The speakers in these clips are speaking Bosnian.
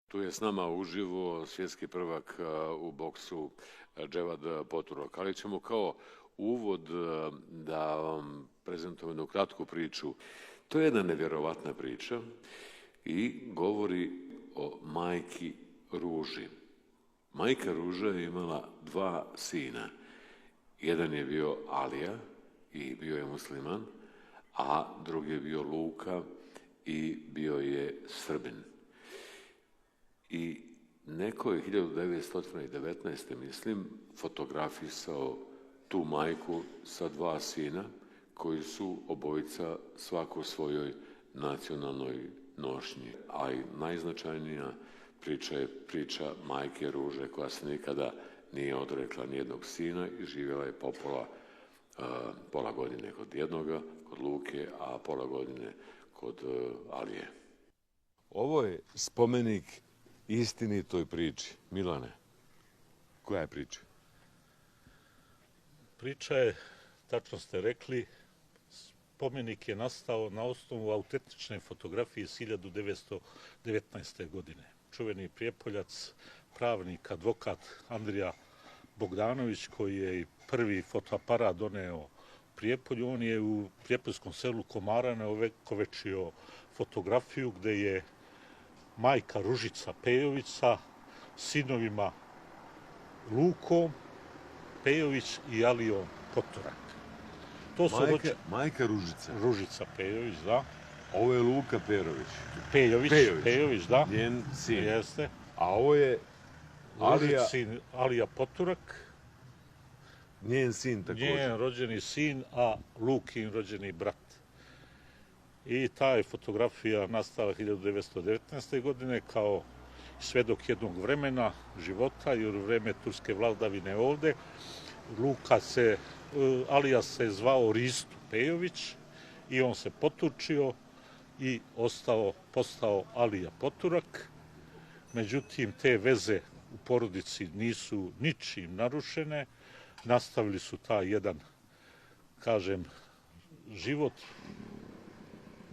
Tu je s nama uživo svjetski prvak u boksu Dževad Poturok, ali ćemo kao uvod da vam prezentujem jednu kratku priču. To je jedna nevjerovatna priča i govori o majki Ruži. Majka Ruža je imala dva sina. Jedan je bio Alija i bio je musliman, a drugi je bio Luka i bio je Srbin. I neko je 1919. mislim fotografisao tu majku sa dva sina koji su obojica svako svojoj nacionalnoj nošnji. A i najznačajnija priča je priča majke Ruže koja se nikada nije odrekla nijednog sina i živjela je pola godine kod jednoga, kod Luke, a pola godine kod Alije. Ovo je spomenik istinitoj priči. Milane, koja je priča? Priča je, tačno ste rekli, spomenik je nastao na osnovu autentične fotografije iz 1919. godine. Čuveni Prijepoljac, pravnik, advokat Andrija Bogdanović, koji je i prvi fotoaparat doneo u Prijepolju, on je u prijepoljskom selu Komarane ovekovečio fotografiju gde je majka Ružica Pejović sa sinovima Lukom Pejović i Alijom Poturak. To su majka Ružica. Ružica Pejović, da. Ovo je Luka Pejović. Pejović, da. Njen sin. Jeste. A ovo je Alija Poturak. Njen sin također. Njen rođeni sin, a Lukin rođeni brat. I ta je fotografija nastala 1919. godine kao svedok jednog vremena života i u vreme turske vladavine ovde. Alija se zvao Risto Pejović i on se potučio i postao Alija Poturak. Međutim, te veze u porodici nisu ničim narušene. Nastavili su taj jedan, kažem, život.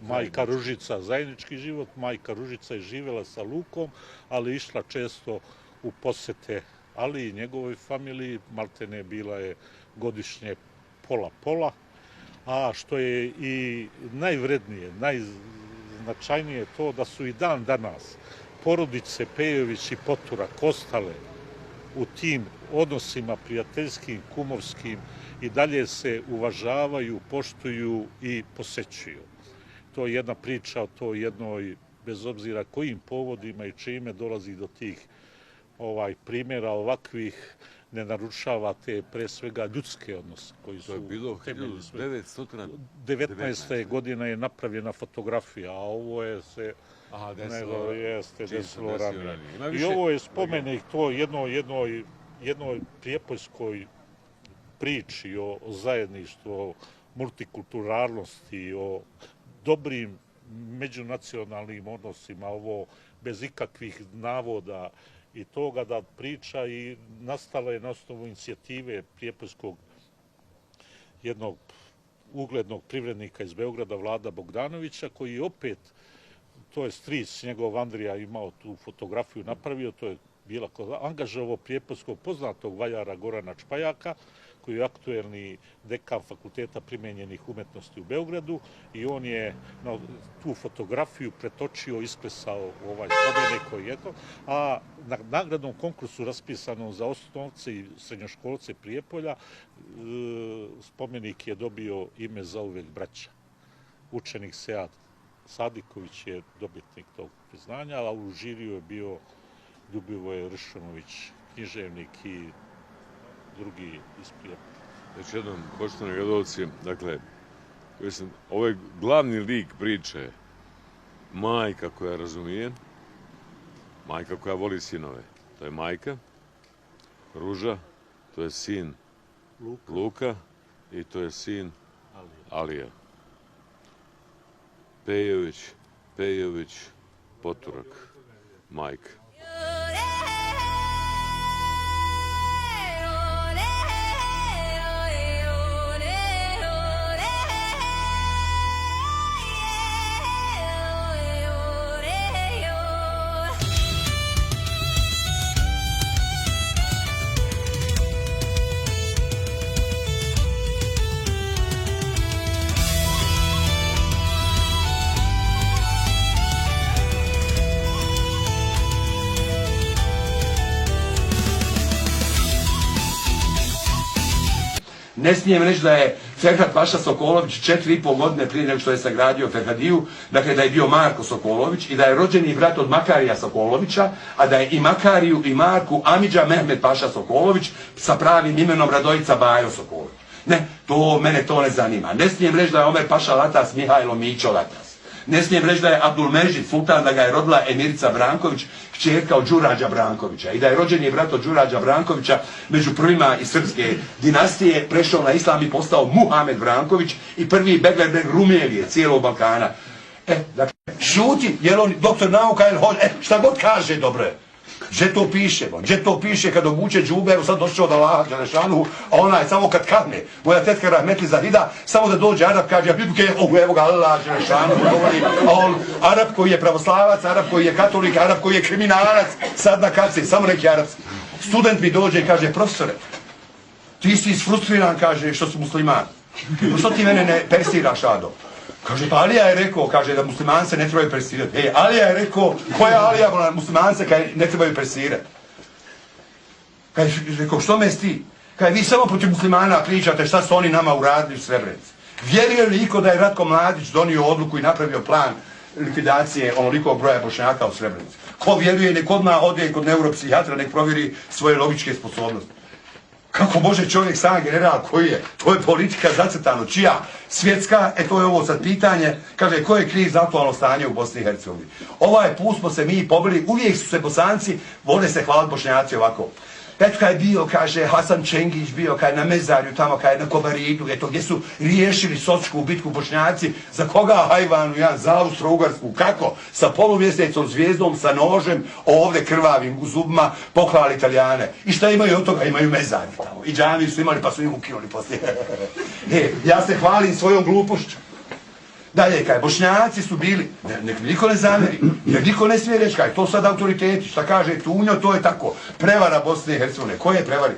Majka Ružica, zajednički život, majka Ružica je živjela sa Lukom, ali išla često u posete Ali i njegovoj familiji, maltene bila je godišnje pola-pola, a što je i najvrednije, najznačajnije to da su i dan danas porodice Pejović i Poturak ostale u tim odnosima prijateljskim, kumovskim i dalje se uvažavaju, poštuju i posećuju. To je jedna priča o toj jednoj, bez obzira kojim povodima i čime dolazi do tih primjera ovakvih, ne narušava te pre svega ljudske odnose koji su... To je bilo 1919. godina je napravljena fotografija, a ovo je se... desilo ranije. I ovo je spomenik to jednoj prijepoljskoj priči o zajedništvu, o multikulturalnosti, o dobrim međunacionalnim odnosima, ovo bez ikakvih navoda i toga da priča i nastala je na osnovu inicijative prijepoljskog jednog uglednog privrednika iz Beograda, Vlada Bogdanovića, koji je opet, to je stric njegov Andrija imao tu fotografiju napravio, to je bila angažovao prijepoljskog poznatog vajara Gorana Čpajaka, koji je aktuelni dekan Fakulteta primenjenih umetnosti u Beogradu i on je tu fotografiju pretočio, isklesao u ovaj spomenik koji je to, a na nagradnom konkursu raspisanom za osnovce i srednjoškolce Prijepolja spomenik je dobio ime Zauvek braća. Učenik Sead Sadiković je dobitnik tog priznanja, a u žiriju je bio Ljubivoje Ršumović, književnik i drugi iz Prijepolja. Još jednom, poštovani gledalci, dakle, ovo je glavni lik priče, majka koja razumije, majka koja voli sinove. To je majka, Ruža, to je sin Luka i to je sin Alija. Pejović, Poturak, majka. Ne smijem reći da je Ferhat Paša Sokolović 4,5 godine prije nego što je sagradio Ferhadiju, dakle da je bio Marko Sokolović i da je rođeni brat od Makarija Sokolovića, a da je i Makariju i Marku Amidža Mehmed Paša Sokolović sa pravim imenom Radojica Bajo Sokolović. Ne, mene to ne zanima. Ne smijem reći da je Omer Paša Latas Mihajlo Mićo Latas. Ne smijem reći da je Abdulmeđid Sultan, da ga je rodila Emirica Branković, kćerka od Đurađa Brankovića. I da je rođeni brat od Đurađa Brankovića među prvima iz srpske dinastije prešao na islam i postao Muhamed Branković i prvi Beglerbeg Rumelije cijelog Balkana. Dakle, šuti, jer on doktor nauka ili hoće, šta god kaže, dobro je. Gdje to piše kad obuče džube, evo sad došao od Allaha Đelešanu, a ona je samo kad kadne, moja tetka Rahmetli Zahida, samo da dođe Arab, kaže, evo ga Allah Đelešanu, govori, a on, Arab koji je pravoslavac, Arab koji je katolik, Arab koji je kriminalac, sad na kaci, samo neki arapski. Student mi dođe i kaže, profesore, ti si isfrustriran, kaže, što si musliman. Što ti mene ne persiraš, Ado? Kaže, pa Alija je rekao, kaže, da muslimance ne trebaju persirati. Alija je rekao, koja Alija muslimance kaže, ne trebaju persirati? Kaže, rekao, što me sti? Kaže, vi samo protiv muslimana pričate šta su oni nama uradili u Srebrenici. Vjeruje li iko da je Ratko Mladić donio odluku i napravio plan likvidacije onolikog broja Bošnjaka u Srebrenici? Ko vjeruje, nek odmah ode kod neuropsihijatra, nek provjeri svoje logičke sposobnosti. Kako može čovjek sam general koji je? To je politika zacrtano. Čija? Svjetska, to je ovo sad pitanje. Kaže, ko je kriv za aktualno stanje u Bosni i Hercegovini? Ovaj put smo se mi pobili, uvijek su se Bosanci, vole se hvaliti Bošnjaci ovako. Eto kad je bio, kaže, Hasan Čengić bio, kad je na Mezarju, tamo kad je na Kobaridu, eto gdje su riješili Sočku bitku Bošnjaci, za koga hajvanu, za Austro-Ugarsku, kako? Sa polumjesecom, zvijezdom, sa nožem, ovdje krvavim u zubima, poklali Italijane. I šta imaju od toga? Imaju Mezarju tamo. I džamiju su imali, pa su im ukinuli poslije. Ja se hvalim svojom glupošću. Dalje, kaj, Bošnjaci su bili, nek mi niko ne zamjeri, jer niko ne smije reći, kaj, to sad autoriteti, šta kaže Tunjo, to je tako, prevara Bosne i Hercegovine. Ko je prevario?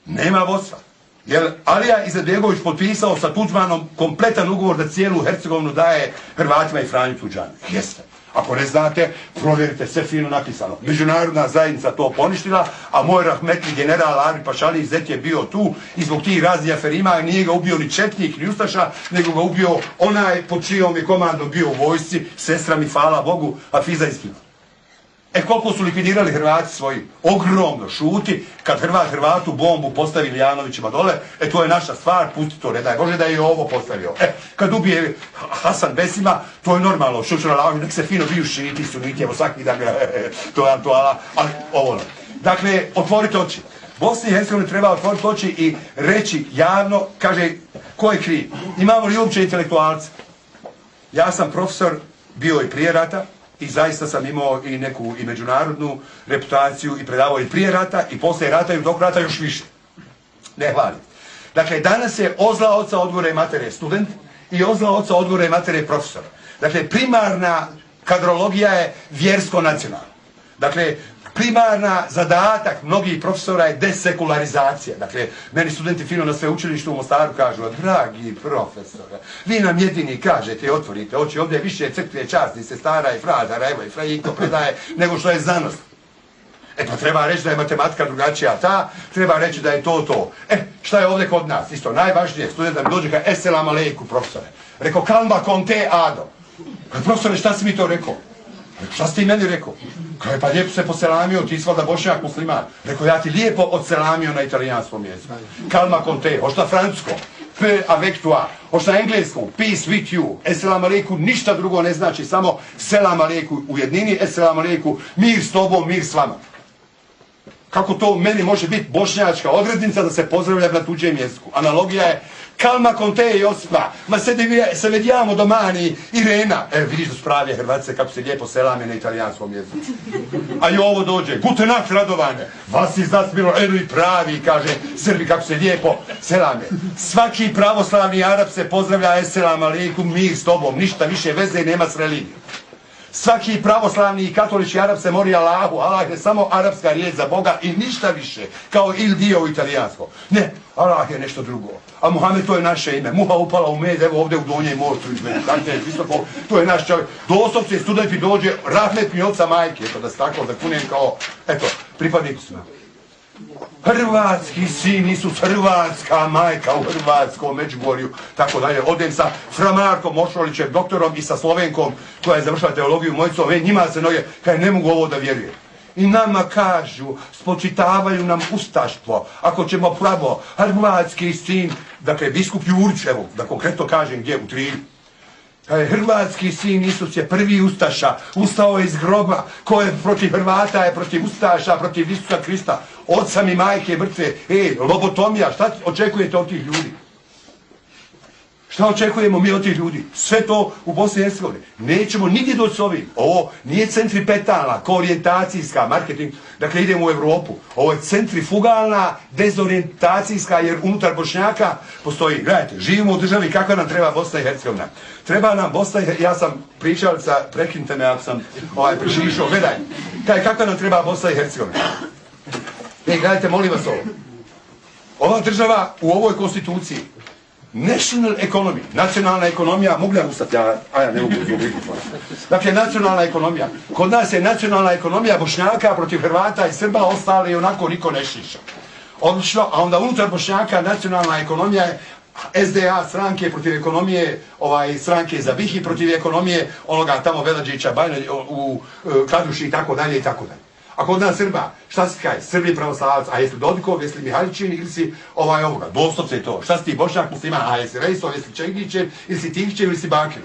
Nema vodstva. Jer Alija Izetbegović potpisao sa Tuđmanom kompletan ugovor da cijelu Hercegovinu daje Hrvatima i Franju Tuđmanu. Jeste. Ako ne znate, provjerite, sve fino napisano. Međunarodna zajednica to poništila, a moj rahmetli general Arif Pašali Zet je bio tu i zbog tih raznih aferima nije ga ubio ni četnik, ni ustaša, nego ga ubio onaj pod čijom je komandom bio u vojsci, sestra mi, hvala Bogu, Hafiza Iskina. Koliko su likvidirali Hrvati svoji? Ogromno, šuti, kad Hrvatu bombu postavi Ilijanovićima dole, to je naša stvar, pusti to, ne daj Bože da je ovo postavio. Kad ubije Hasan Besima, to je normalno, šučera, nek se fino biju šiti, suniti, evo svaki dan, to je Antoala, ali ovo. Dakle, otvorite oči. Bosni i Hercegovini treba otvoriti oči i reći javno, kaže, ko je kriv? Imamo li uopće intelektualce? Ja sam profesor, bio i prije rata, i zaista sam imao i neku i međunarodnu reputaciju i predavao i prije rata i poslije rata i u toku rata još više. Ne hvalim. Dakle, danas je ozla oca odgore i matere student i ozla oca odgore i matere profesor. Dakle, primarna kadrologija je vjersko-nacionalna. Dakle, primarna zadatak mnogih profesora je desekularizacija. Dakle, meni studenti fino na sveučilištu u Mostaru kažu, dragi profesore, vi nam jedini kažete, otvorite oči, ovdje je više crkve časti, sestara i fratara, evo i frajiko predaje, nego što je znanost. Pa treba reći da je matematika drugačija treba reći da je to. Šta je ovdje kod nas? Isto, najvažnije, student da mi dođe kao Esselam alejku, profesore. Rekao, kalma con te ado. Profesore, šta si mi to rekao? Šta si ti meni rekao? Kaže, pa lijepo se poselamio, ti si valjda Bošnjak musliman. Rekao, ja ti lijepo odselamio na italijanskom jeziku. Calma con te, hoš na francuskom, peu avec toi, hoš na engleskom, peace with you. Esselam alejku ništa drugo ne znači, samo selam alejku u jednini, esselam alejku, mir s tobom, mir s vama. Kako to meni može biti bošnjačka odrednica da se pozdravljam na tuđem jeziku? Analogija je calma con te Josipa, ma se vediamo domani Irena. Vidiš da su pravi Hrvatice kako se lijepo selame na italijanskom jeziku. A i ovo dođe, gute nacht Radovane, vas iz nas bilo i pravi, kaže Srbi kako se lijepo selame. Svaki pravoslavni Arab se pozdravlja esselam alejkum, mir s tobom, ništa više veze nema s religijom. Svaki pravoslavni i katolički Arab se mori Allahu, Allah je samo arapska riječ za Boga i ništa više, kao il dio u italijanskom. Ne, Allah je nešto drugo. A Muhammed to je naše ime. Muha upala u med, evo ovdje u Donjem Morcu, to je naš čovjek. Doslovce studenti dođe, rahmet mi oca majke, eto da se tako zakunem kao, eto, pripadnik smo. Hrvatski sin, Isus, hrvatska majka u hrvatskom Međugorju, tako dalje. Odem sa Fra Markom Mošolićem, doktorom, i sa Slovenkom koja je završila teologiju mojicom, njima se noge, kaj ne mogu ovo da vjeruje. I nama kažu, spočitavaju nam ustaštvo, ako ćemo pravo, hrvatski sin, dakle, biskup Jurić, evo, da konkretno kažem gdje, u Trilju. Hrvatski sin Isus je prvi ustaša, ustao je iz groba, ko je protiv Hrvata je protiv ustaša, protiv Isusa Krista, oca mi majke mrtve, lobotomija, šta očekujete od tih ljudi? Šta očekujemo mi od tih ljudi? Sve to u Bosni i Hercegovini. Nećemo nigdje doći s ovim. Ovo nije centripetalna, koorijentacijska, marketing, dakle idemo u Europu. Ovo je centrifugalna, dezorijentacijska, jer unutar Bošnjaka postoji, gledajte, živimo u državi, kakva nam treba Bosna i Hercegovina. Treba nam Bosna i Hercegovina, ja sam pričalica, prekinite me ako sam prešišao, gledaj, kakva nam treba Bosna i Hercegovina. Gledajte, molim vas ovo. Ova država u ovoj konstituciji, national economy, nacionalna ekonomija, mogu ja ustati, ja ne mogu zubiti. Dakle, nacionalna ekonomija. Kod nas je nacionalna ekonomija Bošnjaka protiv Hrvata i Srba, ostali onako niko ne šiša. Odlično, a onda unutar Bošnjaka nacionalna ekonomija je SDA stranke protiv ekonomije, stranke za Bihi protiv ekonomije onoga tamo Veladžića, Bajna u Kladuši i tako dalje i tako dalje. A kod nas Srba, šta si kaj? Srbi pravoslavac, a jesi Dodikov, jesi Mihajlićin ili si ovoga, doslovce je to. Šta si ti Bošnjak musliman, a jesi Rejsov, jesi Čengićev, ili si Tihićev, ili si Bakir.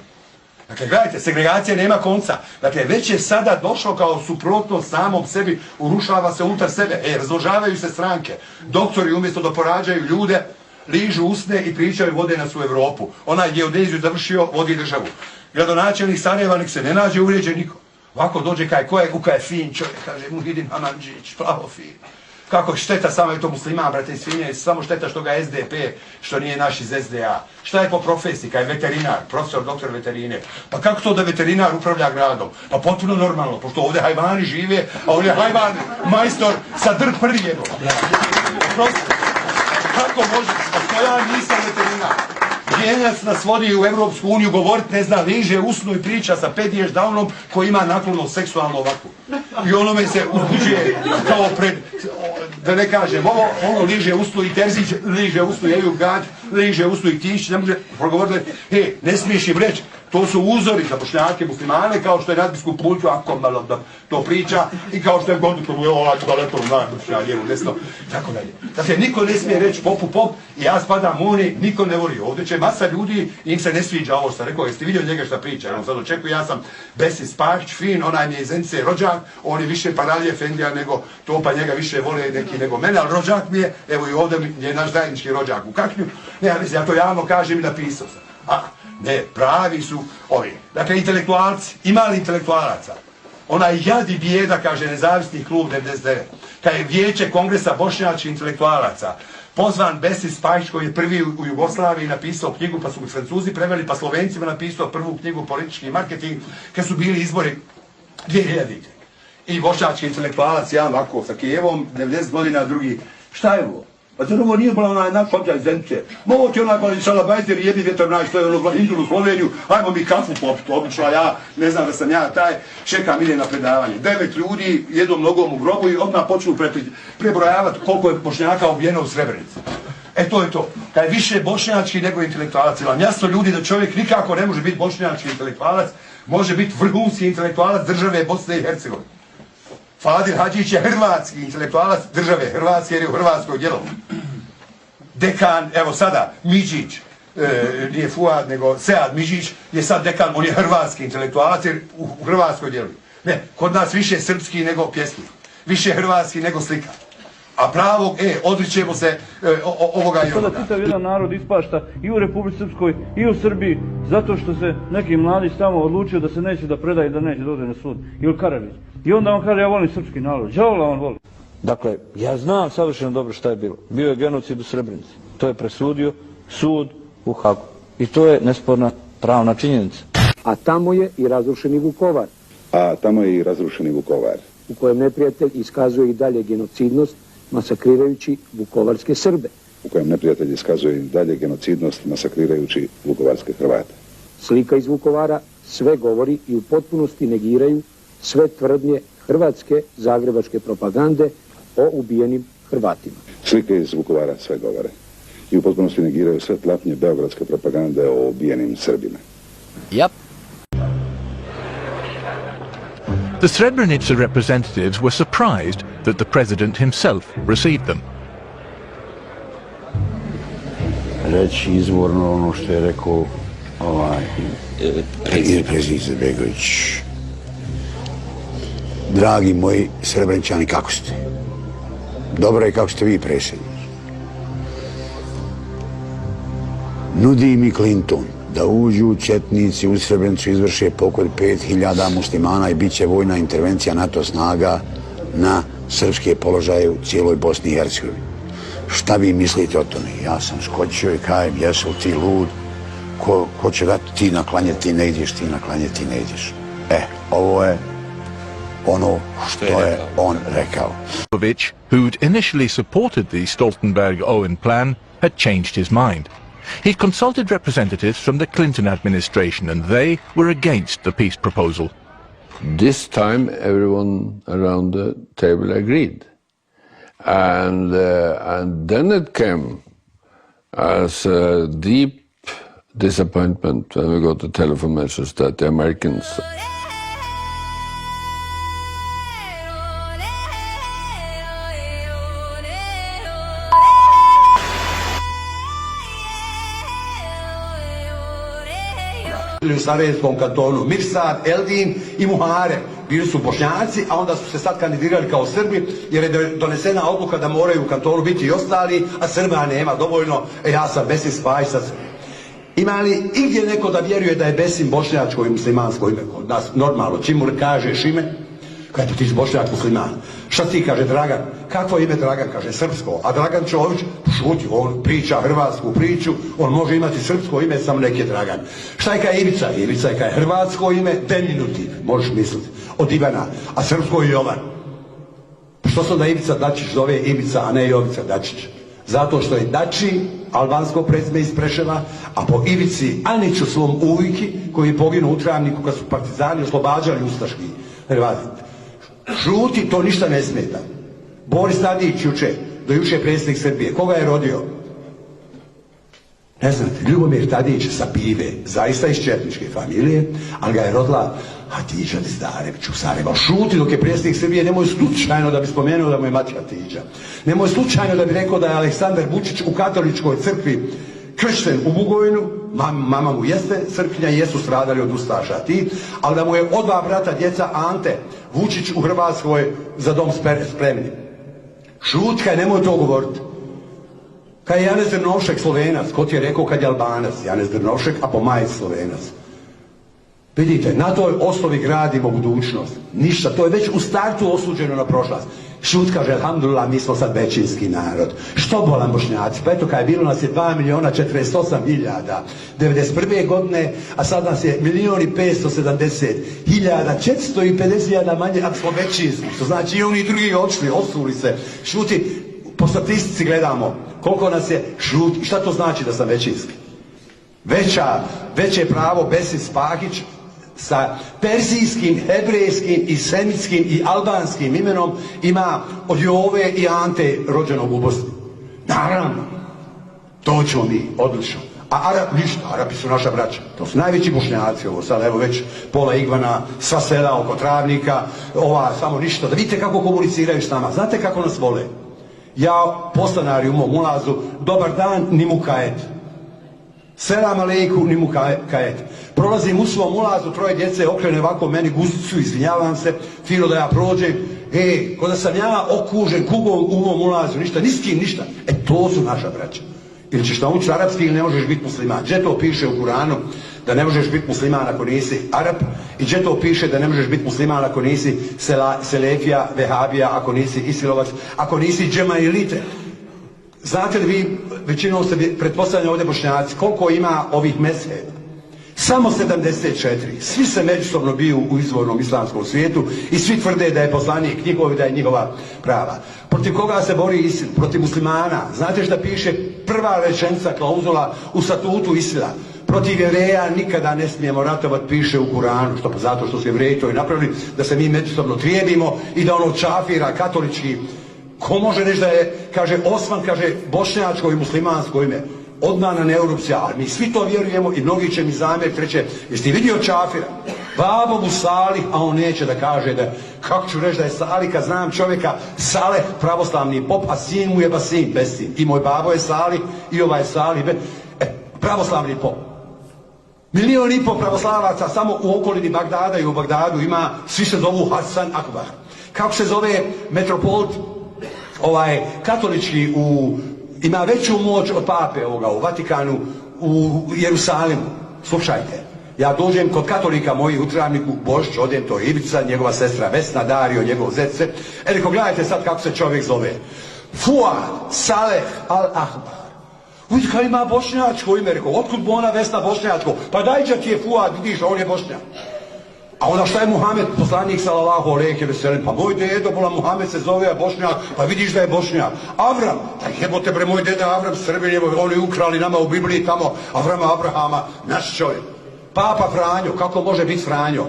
Dakle, gledajte, segregacija nema konca. Dakle, već je sada došlo kao suprotno samom sebi, urušava se unutar sebe. Razložavaju se stranke. Doktori umjesto da porađaju ljude, ližu usne i pričaju vode nas u Evropu. Onaj geodeziju završio, vodi državu. Gradonačelnik Sarajeva nek se ne nađe uvrijeđen niko. Ovako dođe ko je fin čovjek, kaže Muhidin Hamandžić, plavo fin. Kako je šteta, samo je to musliman, brate i svinje, samo šteta što ga je SDP, što nije naš iz SDA. Šta je po profesiji, kaj je veterinar, profesor, doktor veterine. Pa kako to da veterinar upravlja gradom? Pa potpuno normalno, pošto ovdje hajvani žive, a ovdje je hajvan majstor sa prvi jedno. Kako može, što ja nisam veterinar? Vijenac nas vodi u Evropsku uniju, govorit ne zna, liže usnu i priča sa Pedijež Downom koji ima naklonost seksualno ovako. I onome se uzbuđuje kao pred, da ne kažem, ono liže usnu i Terzić, liže usnu i Eviju Gad, liže usnu i Tišić, ne može progovoriti, ne smiješ im reći, to su uzori za Bošnjake, muslimane, kao što je nadbiskup Puljko, ako malo da to priča, i kao što je Gondukom, daleko, lijevo, desno, tako dalje. Dakle, niko ne smije reći popu pop, i ja spadam u oni, niko ne voli. Ovdje će masa ljudi, im se ne sviđa ovo što sam rekao, jeste vidio njega šta priča, on sad očekuje, ja sam Besis Pašć, fin, onaj mi je iz Zenice rođak, on je više Paralije Efendija nego to, pa njega više vole neki nego mene, ali rođak mi je, evo i ovdje je naš zajednički rođak u Kaknju, ne, ja to javno kažem i napisao sam. Ne, pravi su ovi. Dakle, intelektualci, ima li intelektualaca? Onaj jad i bijeda, kaže Nezavisni klub 99, kad je vijeće kongresa bošnjačkih intelektualaca, pozvan Besis Pašć koji je prvi u Jugoslaviji napisao knjigu, pa su mu Francuzi preveli, pa Slovencima napisao prvu knjigu Politički marketing, kad su bili izbori 2000. I bošnjački intelektualac, jedan ovako sa Kijevom, 90 godina, drugi, šta je ovo? Pa to ovo nije bila onaj naš obđaj Zenice. Mogu ti onaj bali šalabajter i jedni vjetar naš, to je ono Indulu u Sloveniju, ajmo mi kafu popiti, obično ja, ne znam da sam ja taj, čekam, ide na predavanje. 9 ljudi, jednom nogom u grobu i odmah počnu prebrojavati koliko je Bošnjaka ubijeno u Srebrenici. To je to. Kad je više bošnjački nego intelektualac. Vam jasno ljudi da čovjek nikako ne može biti bošnjački intelektualac, može biti vrhunski intelektualac države Bosne i Hercegovine. Fadil Hadžić je hrvatski intelektualac države Hrvatske jer je u Hrvatskoj djelovo. Dekan, evo sada, Midžić, nije Fuad, nego Sead Midžić je sad dekan, on je hrvatski intelektualac jer u Hrvatskoj djeluje. Ne, kod nas više srpski nego pjesnik, više hrvatski nego slika. A pravog, odričemo se ovoga i ovoga. Sada čitav jedan narod ispašta i u Republici Srpskoj i u Srbiji zato što se neki mladić tamo odlučio da se neće da predaje, da neće da ode na sud. Ili Karađić. I onda on kaže ja volim srpski narod. Đavola on voli. Dakle, ja znam savršeno dobro šta je bilo. Bio je genocid u Srebrenici. To je presudio sud u Hagu. I to je nesporna pravna činjenica. A tamo je i razrušeni Vukovar. U kojem neprijatelj iskazuje i dalje genocidnost, masakrirajući vukovarske Srbe. Hrvate. Slika iz Vukovara sve govori i u potpunosti negiraju sve tvrdnje hrvatske zagrebačke propagande o ubijenim Hrvatima. Slike iz Vukovara sve govore i u potpunosti negiraju sve tlapnje beogradske propagande o ubijenim Srbima. Yep. The Srebrenica representatives were surprised that the president himself received them. Reći izvorno ono što je rekao predsjednik Izetbegović. Dragi moji Srebreničani, kako ste? Dobro je kako ste vi, predsjednik. Nudi mi Clinton da uđu četnici u Srebrenicu, izvrše pokolj 5000 muslimana i bit će vojna intervencija NATO snaga na srpske položaje u cijeloj Bosni i Hercegovini. Šta vi mislite o tome? Ja sam skočio i kajem, jesu ti lud? Ko će dati ti na klanje, ti ne ideš, ti na klanje, ti ne ideš. Ovo je ono što je on rekao. Who'd initially supported the Stoltenberg-Owen plan, had changed his mind. He'd consulted representatives from the Clinton administration and they were against the peace proposal. This time everyone around the table agreed. And then it came as a deep disappointment when we got the telephone message that the Americans u Sarajevskom kantonu, Mirsad, Eldin i Muhare. Bili su Bošnjaci, a onda su se sad kandidirali kao Srbi, jer je donesena odluka da moraju u kantonu biti i ostali, a Srba nema dovoljno, ja sam Besim Spajić sa Srbima. Ima li igdje neko da vjeruje da je Besim bošnjačko i muslimansko ime kod nas? Normalno, čim mu kažeš ime, kaže ti si Bošnjak musliman. Šta ti kaže Dragan? Kakvo ime Dragan? Kaže srpsko. A Dragan Čović, šuti, on priča hrvatsku priču, on može imati srpsko ime, samo neki je Dragan. Šta je kaj Ivica? Ivica je kaj hrvatsko ime, deminutiv, možeš misliti, od Ivana, a srpsko je Jovan. Što se onda Ivica Dačić zove Ivica, a ne Jovica Dačić? Zato što je Dači, albansko prezime iz Preševa, a po Ivici Aniću svom ujki, koji je poginuo u Travniku kad su partizani oslobađali ustaški Hrvati. Žuti, to ništa ne smeta. Boris Tadić do juče predsjednik Srbije. Koga je rodio? Ne znate, Ljubomir Tadić sa Pive, zaista iz četničke familije, ali ga je rodila Hatiđa Dizdarević u Sarajevo. Šuti dok je predsjednik Srbije, nemoj slučajno da bi spomenuo da mu je mati Hatiđa. Nemoj slučajno da bi rekao da je Aleksandar Vučić u katoličkoj crkvi kršten u Bugojnu, mama mu jeste crkvinja i jesu stradali od ustaša ti, ali da mu je od dva brata djeca Ante Vučić u Hrvatskoj za dom spremni. Šutkaj, nemoj to govoriti. Kaj je Janez Drnovšek Slovenac, ko ti je rekao kad je Albanac, Janez Drnovšek, a po majci Slovenac. Vidite, na toj osnovi gradimo budućnost. Ništa, to je već u startu osuđeno na prošlost. Šut kaže, alhamdulillah, mi smo sad većinski narod. Što bolan Bošnjaci? Pa eto, kad je bilo nas je 2.048.000 91. godine, a sad nas je 1.570.000, 450.000 manje, ako smo većinski. Što znači i oni drugi odšli, osuli se. Šuti, po statistici gledamo koliko nas je, šuti. Šta to znači da sam većinski? Veće pravo Besim Spahić sa persijskim, hebrejskim i semitskim i albanskim imenom ima od Jove i Ante rođenog u Bosni. Naravno, to ćemo mi, odlično. A ništa, Arapi su naša braća. To su najveći Bošnjaci, ovo sad, evo već pola Igvana, sva sela oko Travnika, samo ništa. Da vidite kako komuniciraju s nama. Znate kako nas vole? Ja, postanari u mom ulazu, dobar dan, ni mu kajet. Selam alejku, ni mu kajet. Prolazim u svom ulazu, troje djece okrene ovako meni guzicu, izvinjavam se, fino da ja prođem. Ko da sam ja okužen kugom u mom ulazu, ništa, ni s kim, ništa. To su naša braća. Ili ćeš naučiti arapski ili ne možeš biti musliman. Gdje to piše u Kuranu da ne možeš biti musliman ako nisi Arap i gdje to piše da ne možeš biti musliman ako nisi Selefija, Vehabija, ako nisi Isilovac, ako nisi Džemailite. Znate li vi, većinom ste pretpostavljeni ovdje Bošnjaci, koliko ima ovih mezheba? Samo 74. Svi se međusobno biju u izvornom islamskom svijetu i svi tvrde da je poslanik njihov i da je njihova prava. Protiv koga se bori ISIL? Protiv muslimana. Znate šta piše prva rečenica klauzula u statutu ISIL-a? Protiv Jevreja nikada ne smijemo ratovat, piše u Kuranu. Što pa zato što su Jevreji to i napravili, da se mi međusobno trijebimo i da ono čafira katolički Ko može reći da je, kaže, Osman, kaže, bošnjačko i muslimansko ime, odmanan erupcija, ali mi svi to vjerujemo i mnogi će mi zamjeriti, reće, jesi ti vidio Čafira? Babo mu Salih, a on neće da kaže da, kako ću reći da je Salih, kad znam čovjeka, Saleh, pravoslavni pop, a sin mu je Basim, bez sin. I moj babo je Salih, i ovaj je Salih, pravoslavni pop. 1,5 milijuna pravoslavaca samo u okolini Bagdada i u Bagdadu ima, svi se zovu Hasan Akbar. Kako se zove metropolit, katolički, ima veću moć od pape ovoga u Vatikanu, u Jerusalimu. Slušajte, ja dođem kod katolika mojih u Travniku, Božić, odem, to je Ivica, njegova sestra Vesna, Dario, njegov zece. Reko, gledajte sad kako se čovjek zove. Fuad Saleh Al-Ahbar. Vidite kao ima bošnjačko ime, rekao, otkud Bona Vesna bošnjačko? Pa dajđa ti je Fuad, vidiš, on je bošnjak. A onda šta je Muhammed, poslanik sallallahu alejhi ve sellem? Pa moj dedo, bola Muhammed se zove bošnjak, pa vidiš da je bošnjak. Avram, da jebote bre, moj deda Avram Srbin, oni ukrali nama u Bibliji tamo, Avrama, Abrahama, naš čovjek. Papa Franjo, kako može biti Franjo?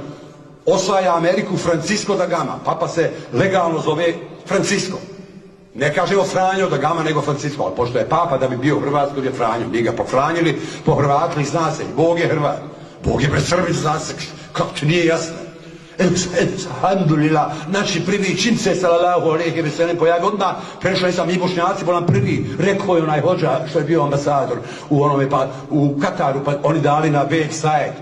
Osvaja Ameriku Francisco da Gama, papa se legalno zove Francisco. Ne kažemo Franjo da Gama, nego Francisco, ali pošto je papa da bi bio u Hrvatskoj je Franjo. Mi ga pohranjili, pohhrvatili, zna se, Bog je Hrvat. Bog je Srbin, zna se, kako ti nije jasno. Alhamdulillah, znači prvi čim se sallallahu alejhi ve sellem pojavi, odmah prešli sam mi Bošnjaci, bolam prvi, rekao je onaj hođa što je bio ambasador u Kataru, pa oni dali na Beg Said.